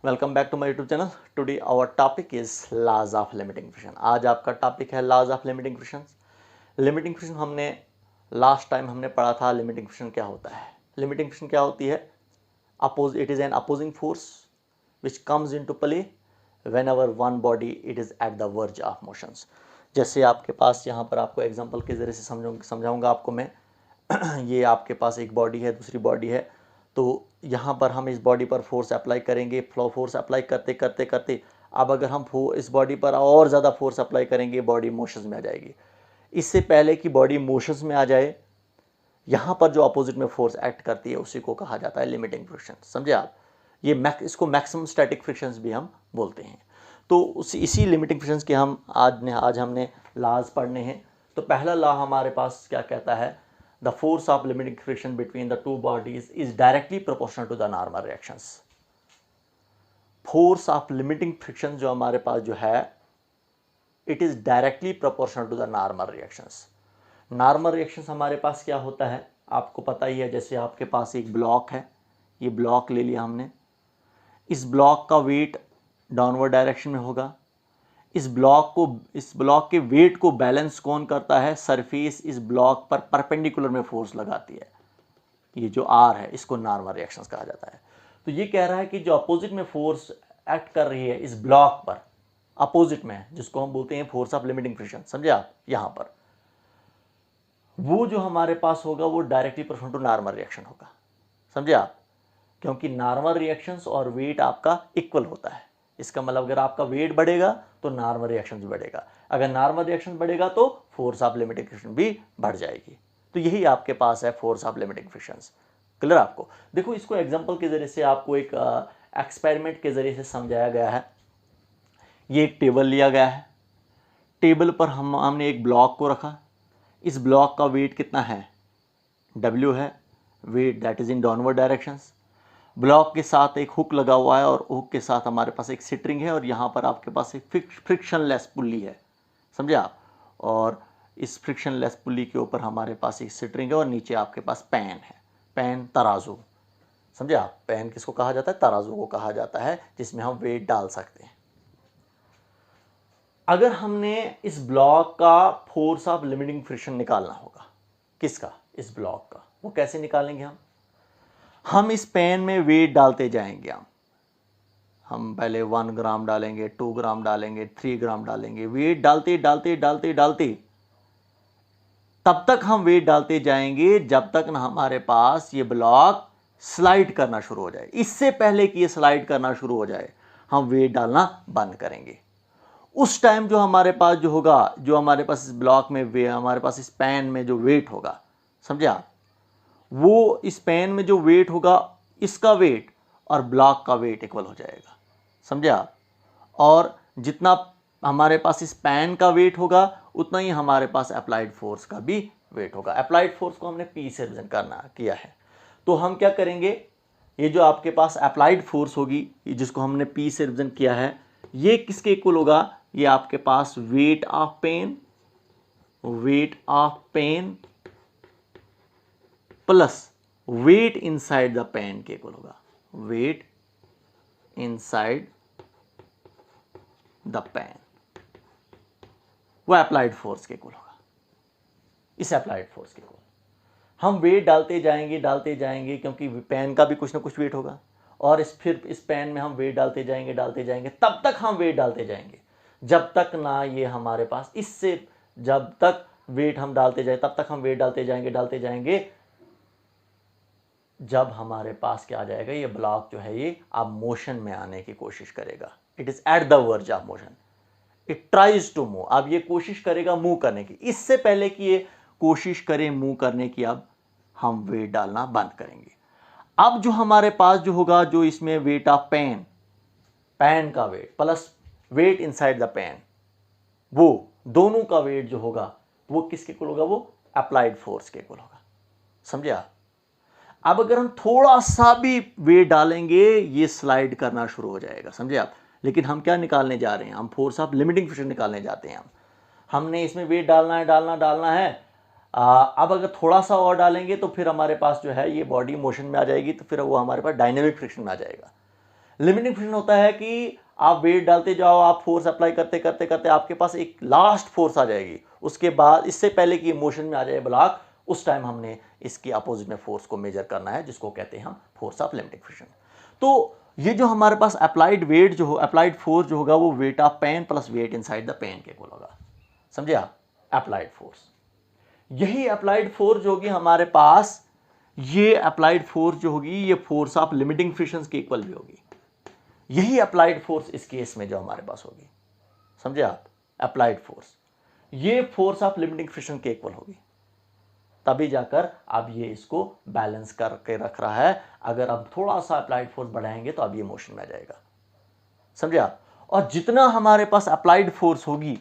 Welcome back to my YouTube channel. Today our topic is laws of limiting friction. आज आपका topic है laws of limiting friction. Limiting friction हमने last time हमने पढ़ा था। Limiting friction क्या होता है? लिमिटिंग फ्रिक्शन क्या होती है? It is an opposing force which comes into play whenever one body it is at the verge of motions. जैसे आपके पास यहाँ पर आपको एग्जांपल के जरिए से समझाऊंगा आपको मैं। ये आपके पास एक बॉडी है, दूसरी बॉडी है, तो यहाँ पर हम इस बॉडी पर फोर्स अप्लाई करेंगे। फ्लो फोर्स अप्लाई करते करते करते अब अगर हम इस बॉडी पर और ज़्यादा फोर्स अप्लाई करेंगे, बॉडी मोशंस में आ जाएगी। इससे पहले कि बॉडी मोशंस में आ जाए, यहाँ पर जो अपोजिट में फोर्स एक्ट करती है उसी को कहा जाता है लिमिटिंग फ्रिक्शन। समझे आप? इसको मैक्सिमम स्टैटिक फ्रिक्शंस भी हम बोलते हैं। तो इसी लिमिटिंग फ्रिक्शंस के हम आज हमने लॉज पढ़ने हैं। तो पहला लॉ हमारे पास क्या कहता है? The force of limiting friction between the two bodies is directly proportional to the normal reactions. Force of limiting friction जो हमारे पास जो है, it is directly proportional to the normal reactions. Normal reactions हमारे पास क्या होता है आपको पता ही है। जैसे आपके पास एक ब्लॉक है, ये ब्लॉक ले लिया हमने, इस ब्लॉक का वेट डाउनवर्ड डायरेक्शन में होगा। इस ब्लॉक के वेट को बैलेंस कौन करता है? सरफेस इस ब्लॉक पर परपेंडिकुलर में फोर्स लगाती है। ये जो आर है इसको नॉर्मल रिएक्शंस कहा जाता है। तो ये कह रहा है कि जो अपोजिट में फोर्स एक्ट कर रही है इस ब्लॉक पर, अपोजिट में, जिसको हम बोलते हैं फोर्स ऑफ लिमिटिंग फ्रिक्शन, समझे आप? यहां पर वो जो हमारे पास होगा वो directly proportional to normal reaction होगा। समझे आप? क्योंकि नॉर्मल रिएक्शंस और वेट आपका इक्वल होता है। इसका मतलब अगर आपका वेट बढ़ेगा तो नॉर्मल रिएक्शन भी बढ़ेगा, अगर नॉर्मल रिएक्शन बढ़ेगा तो फोर्स ऑफ लिमिटिंग फ्रिक्शन भी बढ़ जाएगी। तो यही आपके पास है force of limiting frictions. Clear आपको? देखो, इसको एग्जांपल के जरिए से आपको एक एक्सपेरिमेंट के जरिए से समझाया गया है। ये एक टेबल लिया गया है, टेबल पर हमने एक ब्लॉक को रखा। इस ब्लॉक का वेट कितना है? W है, weight that is in downward directions. Block के साथ एक हुक लगा हुआ है और हुक के साथ हमारे पास एक सिटरिंग है और यहाँ पर आपके पास एक फ्रिक्शनलेस पुल्ली है। समझे आप? और इस फ्रिक्शनलेस पुल्ली के ऊपर हमारे पास एक सिटरिंग है और नीचे आपके पास पेन है। पेन, तराजू। समझे आप? पेन किसको कहा जाता है? तराजू को कहा जाता है, जिसमें हम वेट डाल सकते हैं। अगर हमने इस ब्लॉक का फोर्स ऑफ लिमिटिंग फ्रिक्शन निकालना होगा, किसका? इस ब्लॉक का। वो कैसे निकालेंगे हम इस पेन में वेट डालते जाएंगे। हम पहले 1 ग्राम डालेंगे, 2 ग्राम डालेंगे, 3 ग्राम डालेंगे। वेट डालते डालते डालते डालते तब तक हम वेट डालते जाएंगे जब तक ना हमारे पास ये ब्लॉक स्लाइड करना शुरू हो जाए। इससे पहले कि ये स्लाइड करना शुरू हो जाए हम वेट डालना बंद करेंगे। उस टाइम जो हमारे पास जो होगा, जो हमारे पास इस ब्लॉक में हमारे पास इस पेन में जो वेट होगा, समझे आप? वो इस पेन में जो वेट होगा, इसका वेट और ब्लॉक का वेट इक्वल हो जाएगा। समझे आप? और जितना हमारे पास इस पेन का वेट होगा उतना ही हमारे पास अप्लाइड फोर्स का भी वेट होगा। अप्लाइड फोर्स को हमने P से रिप्रेजेंट किया है। तो हम क्या करेंगे? ये जो आपके पास अप्लाइड फोर्स होगी, जिसको हमने P से रिप्रेजेंट किया है, ये किसके इक्वल होगा? ये आपके पास weight of pen plus weight inside the pen के इक्वल होगा। वेट इनसाइड द पेन वो अप्लाइड फोर्स के इक्वल होगा। इस अप्लाइड फोर्स के इक्वल हम वेट डालते जाएंगे क्योंकि पेन का भी कुछ ना कुछ वेट होगा, और फिर इस पेन में हम वेट डालते जाएंगे, तब तक हम वेट डालते जाएंगे जब तक ना ये हमारे पास इससे, जब तक वेट हम डालते जाए तब तक हम वेट डालते जाएंगे जब हमारे पास क्या आ जाएगा? ये ब्लॉक जो है ये अब मोशन में आने की कोशिश करेगा। It is at the verge of motion, it tries to move. अब ये कोशिश करेगा मूव करने की। इससे पहले कि ये कोशिश करे मूव करने की, अब हम वेट डालना बंद करेंगे। अब जो हमारे पास जो होगा, जो इसमें वेट ऑफ पेन का weight plus weight inside the pen, वो दोनों का वेट जो होगा वो किसके इक्वल होगा? वो अप्लाइड फोर्स के इक्वल होगा। समझे आप? अब अगर हम थोड़ा सा भी वेट डालेंगे ये स्लाइड करना शुरू हो जाएगा। समझे आप? लेकिन हम क्या निकालने जा रहे हैं? हम फोर्स ऑफ लिमिटिंग फ्रिक्शन निकालने जाते हैं। हमने इसमें वेट डालना है। अब अगर थोड़ा सा और डालेंगे तो फिर हमारे पास जो है ये बॉडी मोशन में आ जाएगी, तो फिर वो हमारे पास डायनेमिक फ्रिक्शन में आ जाएगा। लिमिटिंग फ्रिक्शन होता है कि आप वेट डालते जाओ, आप फोर्स अप्लाई करते करते करते आपके पास एक लास्ट फोर्स आ जाएगी, उसके बाद इससे पहले कि मोशन में आ जाए ब्लॉक, उस टाइम हमने इसकी अपोजिट में फोर्स को मेजर करना है, जिसको कहते हैं हम फोर्स ऑफ लिमिटिंग फ्रिक्शन। तो ये जो हमारे पास अप्लाइड वेट जो हो, अप्लाइड फोर्स जो होगा वो weight of pen plus weight inside the pen के इक्वल होगा। समझे आप? अप्लाइड फोर्स, यही अप्लाइड फोर्स जो होगी हमारे पास, ये अप्लाइड फोर्स जो होगी ये फोर्स ऑफ लिमिटिंग फ्रिक्शन के इक्वल भी होगी। यही अप्लाइड फोर्स इस केस में जो हमारे पास होगी, समझे आप? अप्लाइड फोर्स ये फोर्स ऑफ लिमिटिंग फ्रिक्शन के इक्वल होगी, तभी जाकर अब ये इसको बैलेंस करके रख रहा है। अगर अब थोड़ा सा अप्लाइड फोर्स बढ़ाएंगे तो अब ये मोशन में आ जाएगा, समझे आप? और जितना हमारे पास अप्लाइड फोर्स होगी,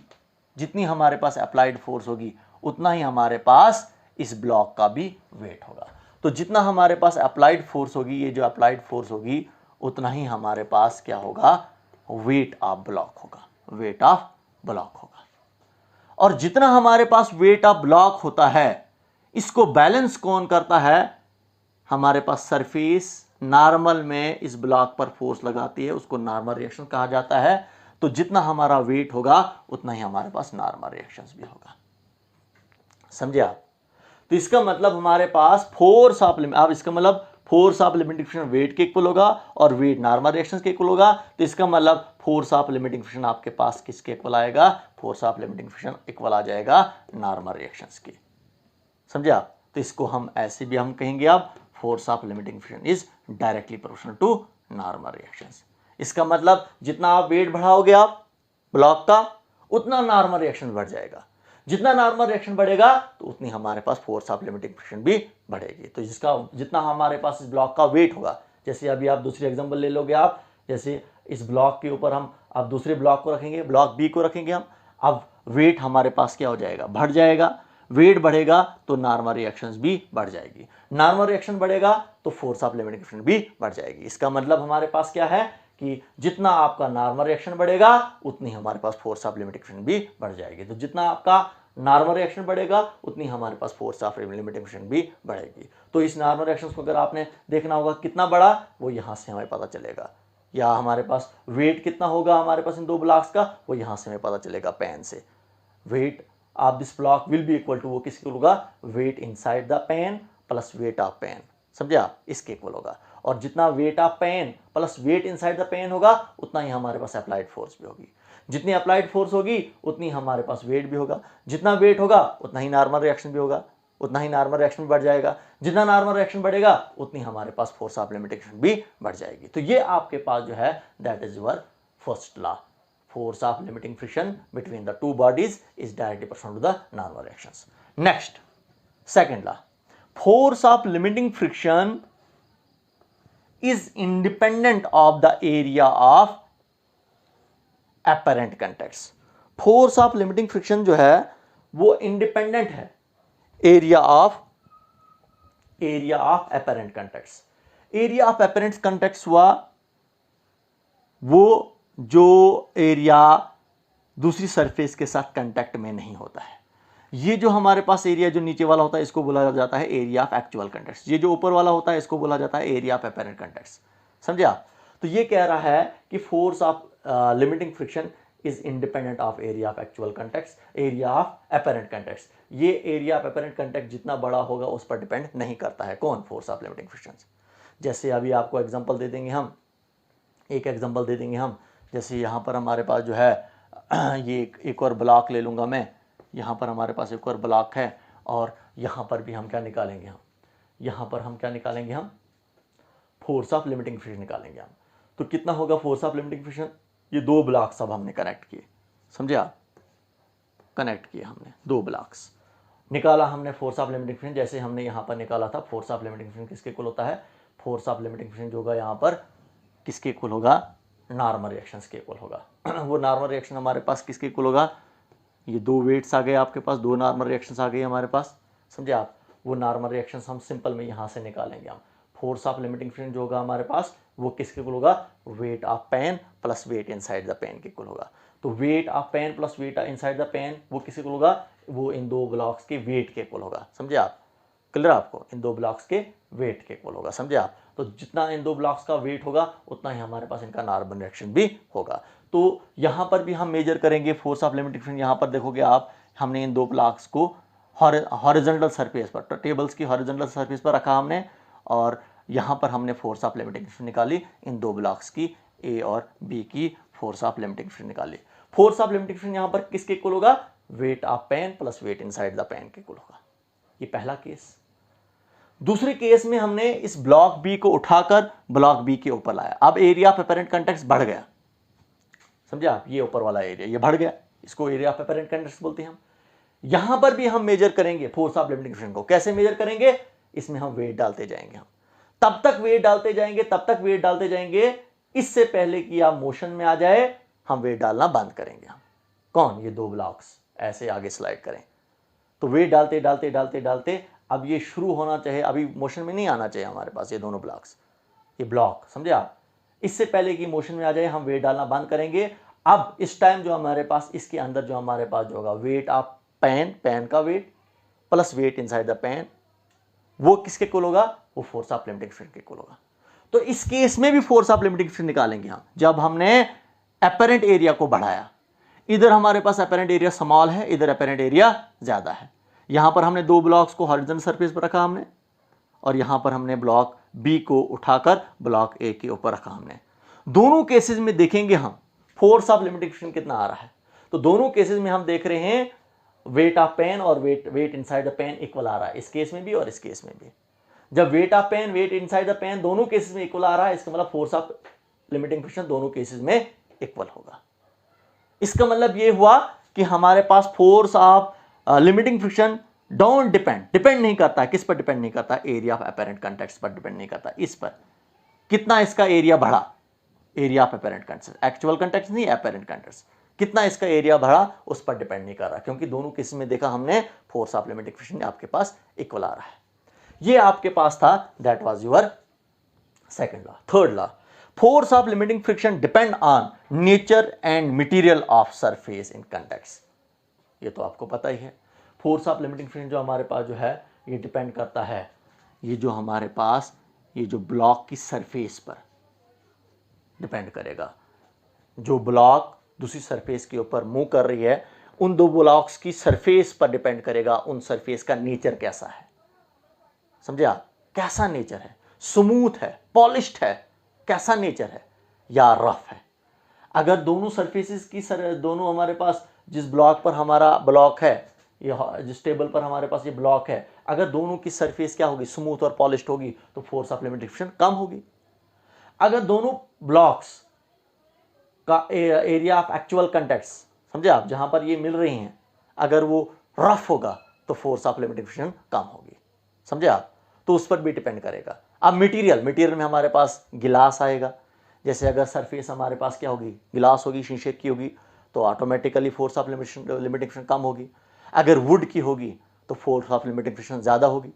जितनी हमारे पास अप्लाइड फोर्स होगी, उतना ही हमारे पास इस ब्लॉक का भी वेट होगा। तो जितना हमारे पास अप्लाइड फोर्स होगी, ये जो अप्लाइड फोर्स होगी, उतना ही हमारे पास क्या होगा? वेट ऑफ ब्लॉक होगा, वेट ऑफ ब्लॉक होगा। और जितना हमारे पास वेट ऑफ ब्लॉक होता है, इसको बैलेंस कौन करता है? हमारे पास सरफेस नॉर्मल में इस ब्लॉक पर फोर्स लगाती है, उसको नॉर्मल रिएक्शन कहा जाता है। तो जितना हमारा वेट होगा उतना ही हमारे पास नॉर्मल रिएक्शंस भी होगा, समझे आप? तो इसका मतलब हमारे पास फोर्स ऑफ लिमिट, अब इसका मतलब force of limiting friction weight के इक्वल होगा और वेट नॉर्मल रिएक्शंस के इक्वल होगा। तो इसका मतलब फोर्स ऑफ लिमिटिंग फ्रिक्शन आपके पास किसके इक्वल आएगा? Force of limiting friction equal आ जाएगा नॉर्मल रिएक्शंस के, समझे आप? तो इसको हम ऐसे भी हम कहेंगे, अब force of limiting friction is directly proportional to normal reactions. इसका मतलब जितना आप वेट बढ़ाओगे आप ब्लॉक का, उतना नॉर्मल रिएक्शन बढ़ जाएगा। जितना नॉर्मल रिएक्शन बढ़ेगा तो उतनी हमारे पास फोर्स ऑफ लिमिटिंग फ्रिक्शन भी बढ़ेगी। तो जिसका जितना हमारे पास इस ब्लॉक का वेट होगा, जैसे अभी आप दूसरी एग्जांपल ले लोगे आप, जैसे इस ब्लॉक के ऊपर हम अब दूसरे ब्लॉक को रखेंगे, ब्लॉक बी को रखेंगे हम, अब वेट हमारे पास क्या हो जाएगा? बढ़ जाएगा। वेट बढ़ेगा तो नॉर्मल रिएक्शंस भी बढ़ जाएगी, नॉर्मल रिएक्शन बढ़ेगा तो फोर्स ऑफ लिमिटिंग फ्रिक्शन भी बढ़ जाएगी। इसका मतलब हमारे पास क्या है कि जितना आपका नॉर्मल रिएक्शन बढ़ेगा उतनी हमारे पास फोर्स ऑफ लिमिटिंग फ्रिक्शन भी बढ़ जाएगी। तो जितना आपका नॉर्मल रिएक्शन बढ़ेगा उतनी हमारे पास फोर्स ऑफ लिमिटिंग फ्रिक्शन भी बढ़ेगी। तो इस नॉर्मल रिएक्शन को अगर आपने देखना होगा कितना बड़ा, वो यहाँ से हमें पता चलेगा, या हमारे पास वेट कितना होगा हमारे पास इन दो ब्लॉक्स का, वो यहाँ से हमें पता चलेगा पेन से। Weight of this block will be equal to, वो किसके होगा? Weight inside the pan plus weight of pan, समझे आप? इसके इक्वल होगा। और जितना weight of pen plus weight inside the pan होगा, उतना ही हमारे पास अप्लाइड फोर्स भी होगी। जितनी अप्लाइड फोर्स होगी उतनी हमारे पास वेट भी होगा। जितना वेट होगा उतना ही नॉर्मल रिएक्शन भी होगा, उतना ही नॉर्मल रिएक्शन भी बढ़ जाएगा। जितना नॉर्मल रिएक्शन बढ़ेगा उतनी हमारे पास फोर्स ऑफ लिमिटेशन भी बढ़ जाएगी। तो ये आपके पास जो है that is your first law. Force of limiting friction between the two bodies is directly proportional to the normal reactions. Next, second law. Force of limiting friction is independent of the area of apparent contacts. Force of limiting friction जो है वो independent है area of apparent contacts. Area of apparent contacts हुआ वो जो area दूसरी surface के साथ कांटेक्ट में नहीं होता है। ये जो हमारे पास एरिया जो नीचे वाला होता है इसको बोला जाता है एरिया ऑफ एक्चुअल कांटेक्ट्स। ये जो ऊपर वाला होता है इसको बोला जाता है एरिया ऑफ एपेरेंट कांटेक्ट्स, समझे आप? तो ये कह रहा है कि force of limiting friction is independent of area of actual contacts, area of apparent contacts. ये एरिया ऑफ एपेरेंट कांटेक्ट जितना बड़ा होगा उस पर डिपेंड नहीं करता है कौन? Force of limiting friction. जैसे अभी आपको एग्जांपल दे देंगे हम, एक एग्जांपल दे देंगे हम, जैसे यहाँ पर हमारे पास जो है ये एक और ब्लॉक ले लूँगा मैं, यहाँ पर हमारे पास एक और ब्लॉक है और यहाँ पर भी हम क्या निकालेंगे? हम यहाँ पर हम क्या निकालेंगे? हम फोर्स ऑफ लिमिटिंग फ्रिक्शन निकालेंगे हम। तो कितना होगा फोर्स ऑफ लिमिटिंग फ्रिक्शन? ये दो ब्लॉक्स अब हमने कनेक्ट किए, समझे आप? कनेक्ट किए हमने दो ब्लॉक्स, निकाला हमने फोर्स ऑफ लिमिटिंग फ्रिक्शन। जैसे हमने यहाँ पर निकाला था फोर्स ऑफ लिमिटिंग फ्रिक्शन किसके इक्वल होता है? फोर्स ऑफ लिमिटिंग फ्रिक्शन जो होगा यहाँ पर किसके इक्वल होगा? नॉर्मल रिएक्शंस के इक्वल होगा। वो नॉर्मल रिएक्शन हमारे पास किसके इक्वल होगा? ये दो वेट्स आ गए आपके पास, दो नॉर्मल रिएक्शंस आ गए हमारे पास, समझे आप? वो नॉर्मल रिएक्शंस हम सिंपल में यहाँ से निकालेंगे हम। फोर्स ऑफ लिमिटिंग फ्रिक्शन जो होगा हमारे पास वो किसके इक्वल होगा? Weight of pen plus weight inside the pen के इक्वल होगा। तो weight of pen plus weight inside the pen वो किसके इक्वल होगा? वो इन दो ब्लॉक्स के वेट के इक्वल होगा, समझे आप? क्लियर आपको, इन दो ब्लॉक्स के वेट के इक्वल होगा, समझे आप। तो जितना इन दो ब्लॉक्स का वेट होगा उतना ही हमारे पास इनका नॉर्मल रिएक्शन भी होगा। तो यहाँ पर भी हम मेजर करेंगे फोर्स ऑफ लिमिटिंग फ्रिक्शन। यहाँ पर देखोगे आप, हमने इन दो ब्लॉक्स को हॉरिजॉन्टल सरफेस पर, टेबल्स की हॉरिजॉन्टल सरफेस पर रखा हमने, और यहाँ पर हमने फोर्स ऑफ लिमिटिंग फ्रिक्शन निकाली, इन दो ब्लॉक्स की ए और बी की फोर्स ऑफ लिमिटिंग फ्रिक्शन निकाली। फोर्स ऑफ लिमिटिंग फ्रिक्शन यहाँ पर किसके इक्वल होगा, weight of pen plus weight inside the pen के इक्वल होगा। ये पहला केस। दूसरे केस में हमने इस ब्लॉक बी को उठाकर ब्लॉक बी के ऊपर लाया। अब एरिया ऑफ अपेरेंट कंटेक्ट बढ़ गया, समझे आप, ये ऊपर वाला एरिया ये बढ़ गया, इसको एरिया ऑफ अपेरेंट कंटेक्ट बोलते हैं हम। यहां पर भी हम मेजर करेंगे फोर्स ऑफ लिमिटिंग फ्रिक्शन को। कैसे मेजर करेंगे, इसमें हम वेट डालते जाएंगे, हम तब तक वेट डालते जाएंगे, तब तक वेट डालते जाएंगे, इससे पहले कि आप मोशन में आ जाए हम वेट डालना बंद करेंगे। हम कौन, ये दो ब्लॉक्स ऐसे आगे स्लाइड करें, तो वेट डालते डालते डालते डालते अब ये शुरू होना चाहिए, अभी मोशन में नहीं आना चाहिए हमारे पास ये दोनों ब्लॉक्स, ये ब्लॉक, समझे आप। इससे पहले कि मोशन में आ जाए हम वेट डालना बंद करेंगे। अब इस टाइम जो हमारे पास इसके अंदर जो हमारे पास जो होगा वेट ऑफ पेन, पेन का weight plus weight inside the pen, वो किसके इक्वल होगा, वो फोर्स ऑफ लिमिटिंग फ्रिक्शन के इक्वल होगा। तो इस केस में भी फोर्स ऑफ लिमिटिंग फ्रिक्शन निकालेंगे हम, जब हमने अपेरेंट एरिया को बढ़ाया। इधर हमारे पास अपेरेंट एरिया स्मॉल है, इधर अपेरेंट एरिया ज्यादा है। यहां पर हमने दो ब्लॉक्स को हॉरिजॉन्टल सरफेस पर रखा हमने, और यहां पर हमने ब्लॉक बी को उठाकर ब्लॉक ए के ऊपर रखा हमने। दोनों केसेस में देखेंगे हम फोर्स ऑफ लिमिटिंग फ्रिक्शन कितना आ रहा है। तो दोनों केसेस में हम देख रहे हैं वेट ऑफ पेन और weight inside the pen equal आ रहा है, इस केस में भी और इस केस में भी। जब weight of pen weight inside the pen दोनों केसेस में इक्वल आ रहा है, इसका मतलब फोर्स ऑफ लिमिटिंग फ्रिक्शन दोनों केसेस में इक्वल होगा। इसका मतलब ये हुआ कि हमारे पास force of limiting friction don't depend नहीं करता, किस पर डिपेंड नहीं करता, एरिया ऑफ अपेरेंट कंटेक्ट पर डिपेंड नहीं करता, इस पर कितना इसका एरिया बढ़ा, area of apparent contact, actual contact नहीं, अपेरेंट कंटेक्ट, कितना इसका एरिया बढ़ा उस पर डिपेंड नहीं कर रहा, क्योंकि दोनों केस में देखा हमने फोर्स ऑफ लिमिटिंग फ्रिक्शन आपके पास इक्वल आ रहा है। ये आपके पास था, that was your second law. Third law, force of limiting friction depend on nature and material of surface in contact. ये तो आपको पता ही है, फोर्स ऑफ लिमिटिंग फ्रिक्शन जो हमारे पास जो है ये डिपेंड करता है, ये जो हमारे पास ये जो ब्लॉक की सरफेस पर डिपेंड करेगा। जो ब्लॉक दूसरी सरफेस के ऊपर मूव कर रही है, उन दो ब्लॉक्स की सरफेस पर डिपेंड करेगा, उन सरफेस का नेचर कैसा है, समझे आप, कैसा नेचर है, स्मूथ है, पॉलिश्ड है, कैसा नेचर है, या रफ है। अगर दोनों सरफेसेस की दोनों हमारे पास जिस ब्लॉक पर हमारा ब्लॉक है, जिस टेबल पर हमारे पास ये ब्लॉक है, अगर दोनों की सरफेस क्या होगी, स्मूथ और पॉलिश्ड होगी, तो फोर्स ऑफ लिमिटिंग फ्रिक्शन कम होगी। अगर दोनों ब्लॉक्स का एरिया ऑफ एक्चुअल कंटेक्ट, समझे आप, जहां पर ये मिल रही हैं, अगर वो रफ होगा तो फोर्स ऑफ लिमिटिंग फ्रिक्शन कम होगी, समझे आप। तो उस पर भी डिपेंड करेगा। अब मटेरियल में हमारे पास गिलास आएगा, जैसे अगर सरफेस हमारे पास क्या होगी, गिलास होगी, शीशे की होगी, तो automatically force of limiting friction कम होगी। अगर वुड की होगी तो फोर्स ऑफ लिमिटिंग फ्रिक्शन ज़्यादा होगी।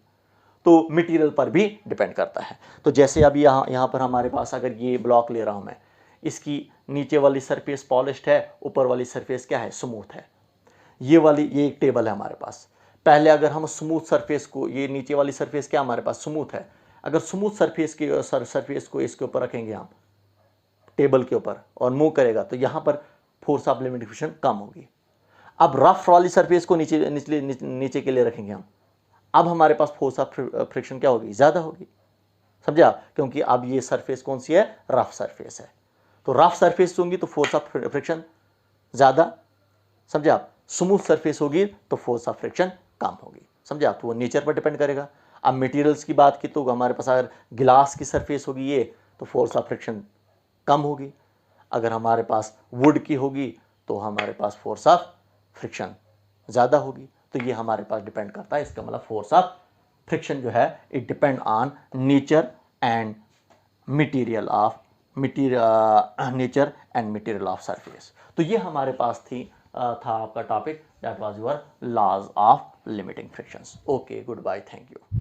तो मटेरियल पर भी डिपेंड करता है। तो जैसे अभी यहाँ पर हमारे पास अगर ये ब्लॉक ले रहा हूँ मैं, इसकी नीचे वाली सरफेस पॉलिश्ड है, ऊपर वाली सरफेस क्या है, स्मूथ है। ये एक टेबल है हमारे पास। पहले अगर हम स्मूथ सरफेस को, ये नीचे वाली सरफेस क्या हमारे पास स्मूथ है, अगर स्मूथ सरफेस को इसके ऊपर रखेंगे हम टेबल के ऊपर और मूव करेगा, तो यहाँ पर फोर्स ऑफ लिमिटिंग फ्रिक्शन कम होगी। अब रफ वाली सरफेस को नीचे के लिए रखेंगे हम, अब हमारे पास फोर्स ऑफ फ्रिक्शन क्या होगी, ज़्यादा होगी, समझे आप, क्योंकि अब ये सरफेस कौन सी है, रफ सरफेस है। तो रफ सरफेस होगी तो फोर्स ऑफ फ्रिक्शन ज़्यादा, समझे आप। स्मूथ सरफेस होगी तो फोर्स ऑफ फ्रिक्शन कम होगी, समझे आप। तो वो नेचर पर डिपेंड करेगा। अब मटेरियल्स की बात की तो हमारे पास अगर गिलास की सरफेस होगी ये, तो फोर्स ऑफ फ्रिक्शन कम होगी। अगर हमारे पास वुड की होगी तो हमारे पास फोर्स ऑफ फ्रिक्शन ज़्यादा होगी। तो ये हमारे पास डिपेंड करता है। इसका मतलब फोर्स ऑफ फ्रिक्शन जो है it depend on nature and material of surface. तो ये हमारे पास था आपका topic, that was your laws of limiting frictions. Okay, good bye, thank you.